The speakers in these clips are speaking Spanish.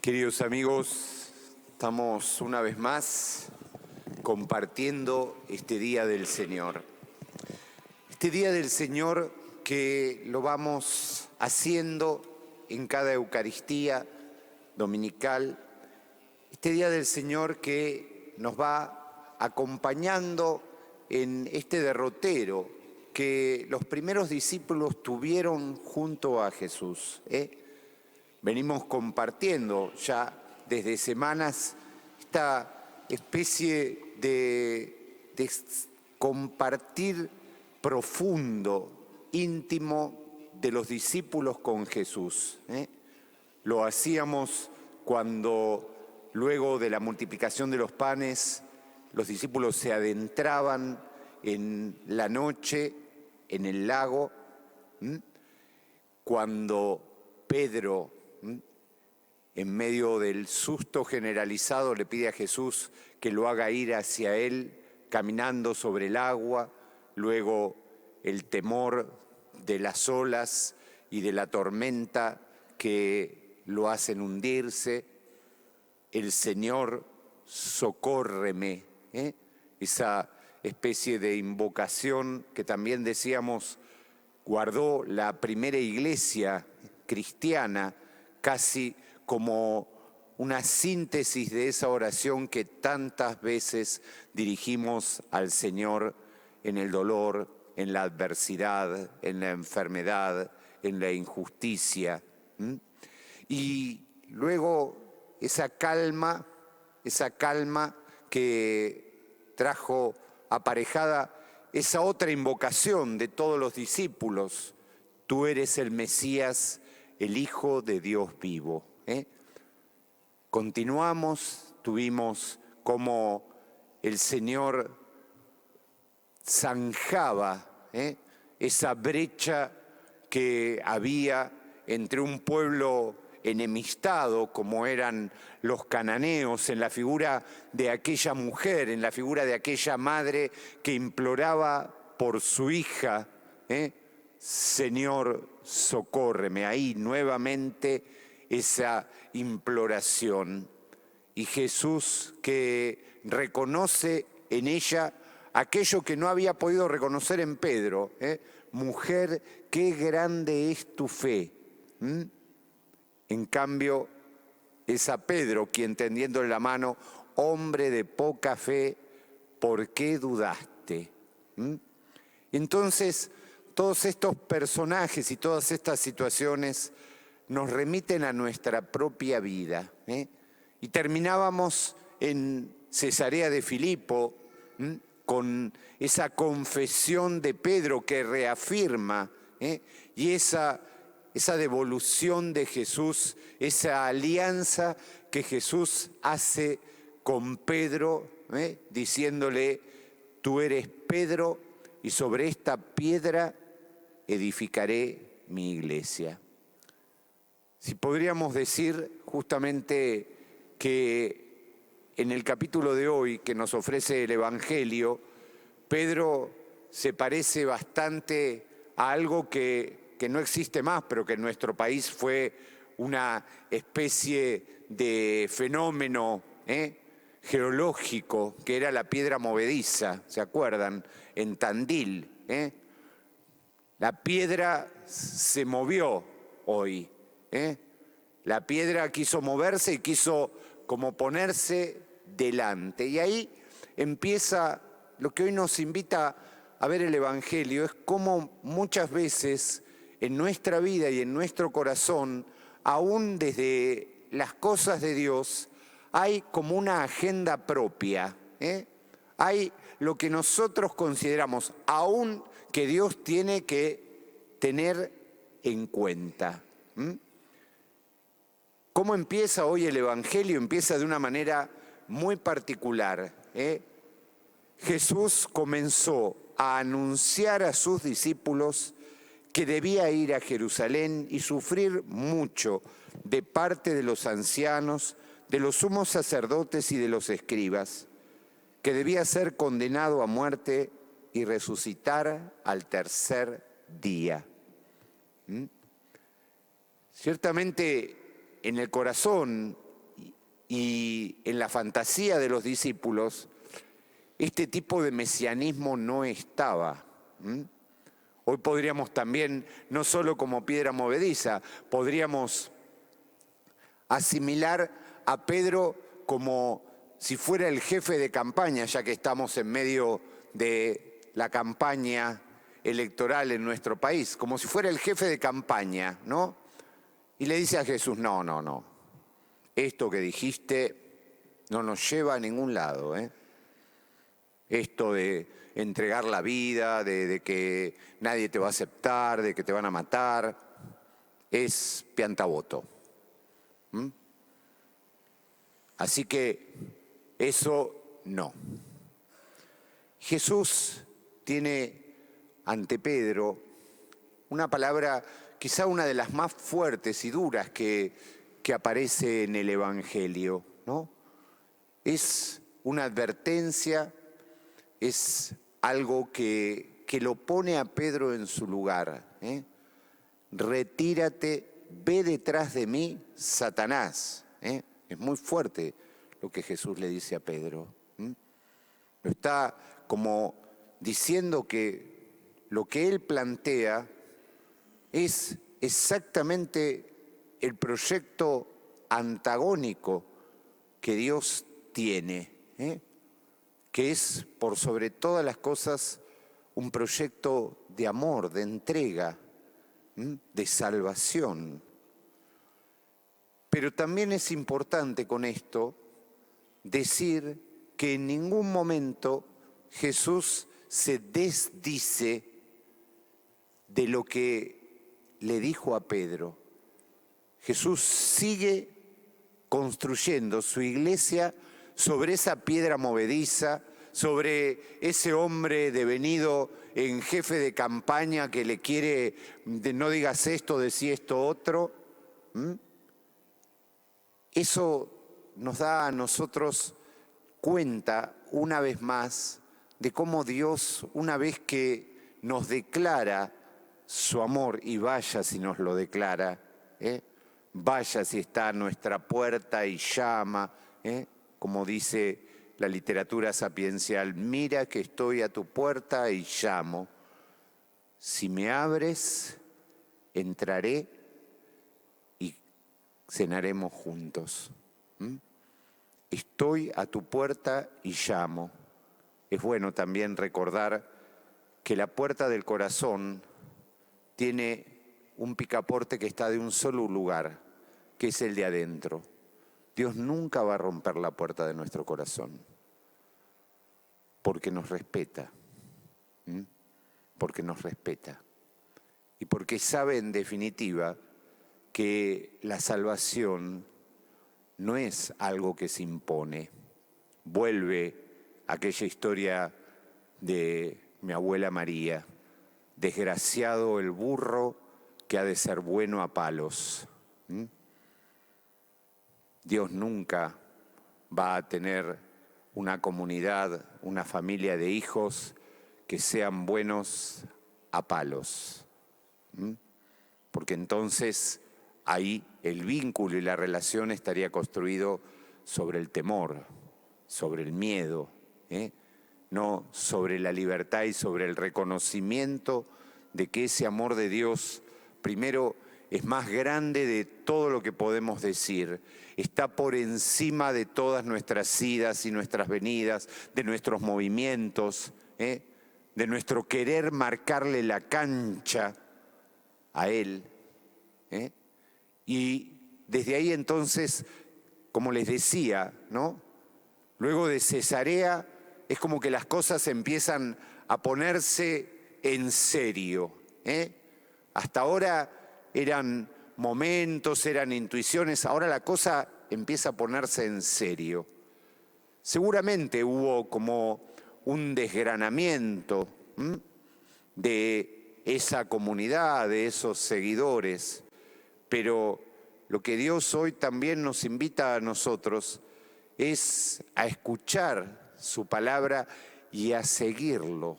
Queridos amigos, estamos una vez más compartiendo este Día del Señor. Este Día del Señor que lo vamos haciendo en cada Eucaristía dominical. Este Día del Señor que nos va acompañando en este derrotero que los primeros discípulos tuvieron junto a Jesús. Venimos compartiendo ya desde semanas esta especie de compartir profundo, íntimo de los discípulos con Jesús. Lo hacíamos cuando luego de la multiplicación de los panes los discípulos se adentraban en la noche en el lago, cuando Pedro, en medio del susto generalizado, le pide a Jesús que lo haga ir hacia él, caminando sobre el agua, luego el temor de las olas y de la tormenta que lo hacen hundirse. El Señor, socórreme, esa especie de invocación que también decíamos guardó la primera iglesia cristiana, casi como una síntesis de esa oración que tantas veces dirigimos al Señor en el dolor, en la adversidad, en la enfermedad, en la injusticia. Y luego esa calma que trajo aparejada esa otra invocación de todos los discípulos: tú eres el Mesías, el Hijo de Dios vivo. Continuamos, tuvimos como el Señor zanjaba esa brecha que había entre un pueblo enemistado como eran los cananeos, en la figura de aquella mujer, en la figura de aquella madre que imploraba por su hija, Señor, socórreme. Ahí nuevamente esa imploración. Y Jesús que reconoce en ella aquello que no había podido reconocer en Pedro. Mujer, qué grande es tu fe. En cambio, es a Pedro quien, tendiéndole la mano: hombre de poca fe, ¿por qué dudaste? Entonces, todos estos personajes y todas estas situaciones nos remiten a nuestra propia vida. Y terminábamos en Cesarea de Filipo con esa confesión de Pedro que reafirma y esa devolución de Jesús, esa alianza que Jesús hace con Pedro, diciéndole: tú eres Pedro y sobre esta piedra edificaré mi iglesia. Si podríamos decir justamente que en el capítulo de hoy que nos ofrece el Evangelio, Pedro se parece bastante a algo que no existe más, pero que en nuestro país fue una especie de fenómeno geológico, que era la piedra movediza, ¿se acuerdan? En Tandil. La piedra se movió hoy. La piedra quiso moverse y quiso como ponerse delante. Y ahí empieza lo que hoy nos invita a ver el Evangelio, es cómo muchas veces en nuestra vida y en nuestro corazón, aún desde las cosas de Dios, hay como una agenda propia. Hay lo que nosotros consideramos aún que Dios tiene que tener en cuenta. ¿Cómo empieza hoy el Evangelio? Empieza de una manera muy particular. Jesús comenzó a anunciar a sus discípulos que debía ir a Jerusalén y sufrir mucho de parte de los ancianos, de los sumos sacerdotes y de los escribas, que debía ser condenado a muerte y resucitar al tercer día. Ciertamente en el corazón y en la fantasía de los discípulos, este tipo de mesianismo no estaba. Hoy podríamos también, no solo como piedra movediza, podríamos asimilar a Pedro como si fuera el jefe de campaña, ya que estamos en medio de la campaña electoral en nuestro país, como si fuera el jefe de campaña, ¿no? Y le dice a Jesús, no, esto que dijiste no nos lleva a ningún lado, ¿eh? Esto de entregar la vida, de que nadie te va a aceptar, de que te van a matar, es piantaboto. Así que eso no. Jesús tiene ante Pedro una palabra, quizá una de las más fuertes y duras que aparece en el Evangelio, ¿no? Es una advertencia, es algo que lo pone a Pedro en su lugar, ¿eh? Retírate, ve detrás de mí, Satanás, ¿eh? Es muy fuerte lo que Jesús le dice a Pedro. Lo está como diciendo que lo que él plantea es exactamente el proyecto antagónico que Dios tiene, ¿eh? Que es, por sobre todas las cosas, un proyecto de amor, de entrega, de salvación. Pero también es importante con esto decir que en ningún momento Jesús se desdice de lo que le dijo a Pedro. Jesús sigue construyendo su iglesia sobre esa piedra movediza, sobre ese hombre devenido en jefe de campaña que le quiere, no digas esto, decí esto otro. Eso nos da a nosotros cuenta una vez más de cómo Dios, una vez que nos declara su amor, y vaya si nos lo declara, vaya si está a nuestra puerta y llama, como dice la literatura sapiencial, mira que estoy a tu puerta y llamo. Si me abres, entraré y cenaremos juntos. Estoy a tu puerta y llamo. Es bueno también recordar que la puerta del corazón tiene un picaporte que está de un solo lugar, que es el de adentro. Dios nunca va a romper la puerta de nuestro corazón, porque nos respeta, porque nos respeta y porque sabe en definitiva que la salvación no es algo que se impone. Vuelve aquella historia de mi abuela María, desgraciado el burro que ha de ser bueno a palos. Dios nunca va a tener una comunidad, una familia de hijos que sean buenos a palos. Porque entonces ahí el vínculo y la relación estaría construido sobre el temor, sobre el miedo, no sobre la libertad y sobre el reconocimiento de que ese amor de Dios, primero, es más grande de todo lo que podemos decir. Está por encima de todas nuestras idas y nuestras venidas, de nuestros movimientos, de nuestro querer marcarle la cancha a Él. Y desde ahí entonces, como les decía, ¿no? Luego de Cesarea, es como que las cosas empiezan a ponerse en serio. Hasta ahora eran momentos, eran intuiciones, ahora la cosa empieza a ponerse en serio. Seguramente hubo como un desgranamiento de esa comunidad, de esos seguidores, pero lo que Dios hoy también nos invita a nosotros es a escuchar su palabra y a seguirlo.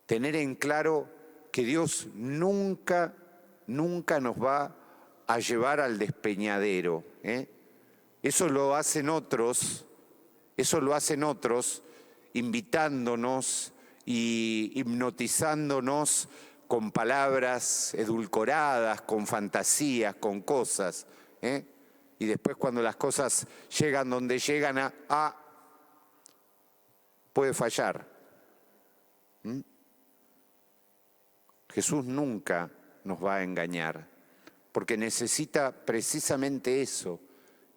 Tener en claro que Dios nunca nos va a llevar al despeñadero. Eso lo hacen otros invitándonos y hipnotizándonos con palabras edulcoradas, con fantasías, con cosas, ¿eh? Y después cuando las cosas llegan donde llegan, puede fallar. Jesús nunca nos va a engañar, porque necesita precisamente eso,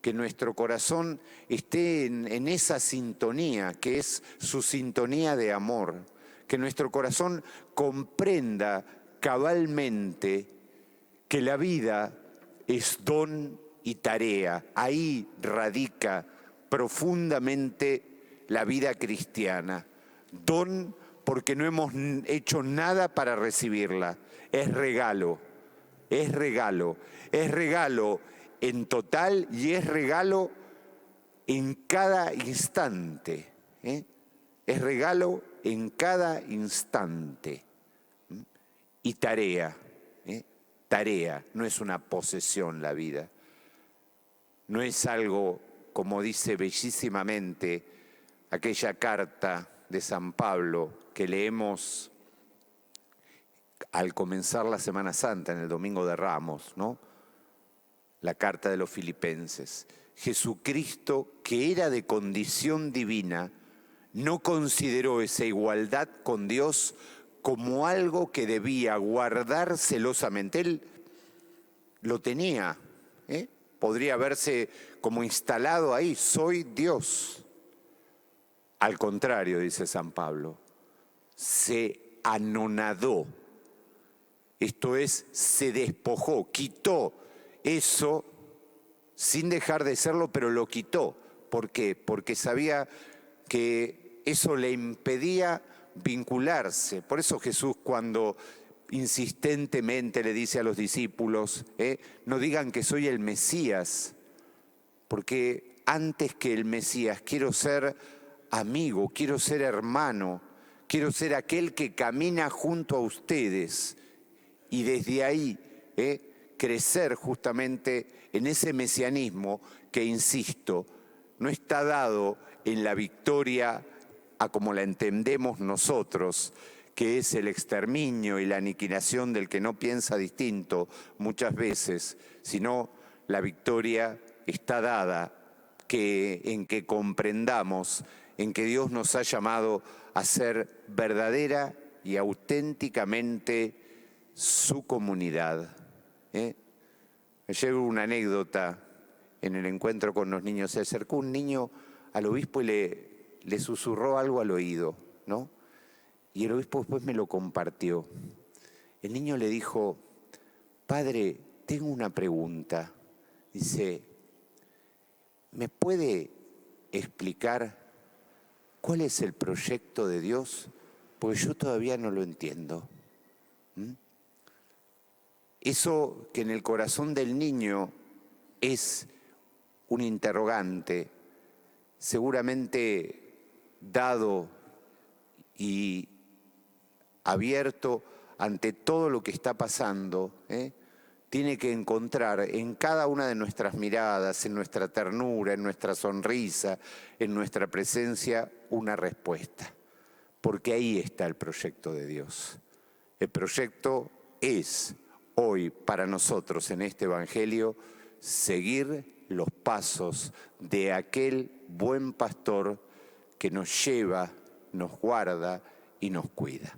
que nuestro corazón esté en esa sintonía, que es su sintonía de amor, que nuestro corazón comprenda cabalmente que la vida es don y tarea. Ahí radica profundamente la vida cristiana. Don porque no hemos hecho nada para recibirla. Es regalo, es regalo, es regalo en total y es regalo en cada instante. Es regalo en cada instante. Y tarea, tarea, no es una posesión la vida. No es algo, como dice bellísimamente aquella carta de San Pablo que leemos al comenzar la Semana Santa, en el Domingo de Ramos, ¿no? La carta de los Filipenses. Jesucristo, que era de condición divina, no consideró esa igualdad con Dios como algo que debía guardar celosamente. Él lo tenía, podría haberse como instalado ahí, soy Dios. Al contrario, dice San Pablo, se anonadó, esto es, se despojó, quitó eso sin dejar de serlo, pero lo quitó. ¿Por qué? Porque sabía que eso le impedía vincularse. Por eso Jesús, cuando insistentemente le dice a los discípulos, no digan que soy el Mesías, porque antes que el Mesías quiero ser amigo, quiero ser hermano, quiero ser aquel que camina junto a ustedes y desde ahí crecer justamente en ese mesianismo que, insisto, no está dado en la victoria a como la entendemos nosotros, que es el exterminio y la aniquilación del que no piensa distinto muchas veces, sino la victoria está dada en que comprendamos en que Dios nos ha llamado a ser verdadera y auténticamente su comunidad. Ayer hubo una anécdota en el encuentro con los niños. Se acercó un niño al obispo y le susurró algo al oído, ¿no? Y el obispo después me lo compartió. El niño le dijo, padre, tengo una pregunta. Dice, ¿me puede explicar cuál es el proyecto de Dios? Porque yo todavía no lo entiendo. Eso que en el corazón del niño es un interrogante, seguramente dado y abierto ante todo lo que está pasando, tiene que encontrar en cada una de nuestras miradas, en nuestra ternura, en nuestra sonrisa, en nuestra presencia, una respuesta. Porque ahí está el proyecto de Dios. El proyecto es hoy para nosotros en este Evangelio seguir los pasos de aquel buen pastor que nos lleva, nos guarda y nos cuida.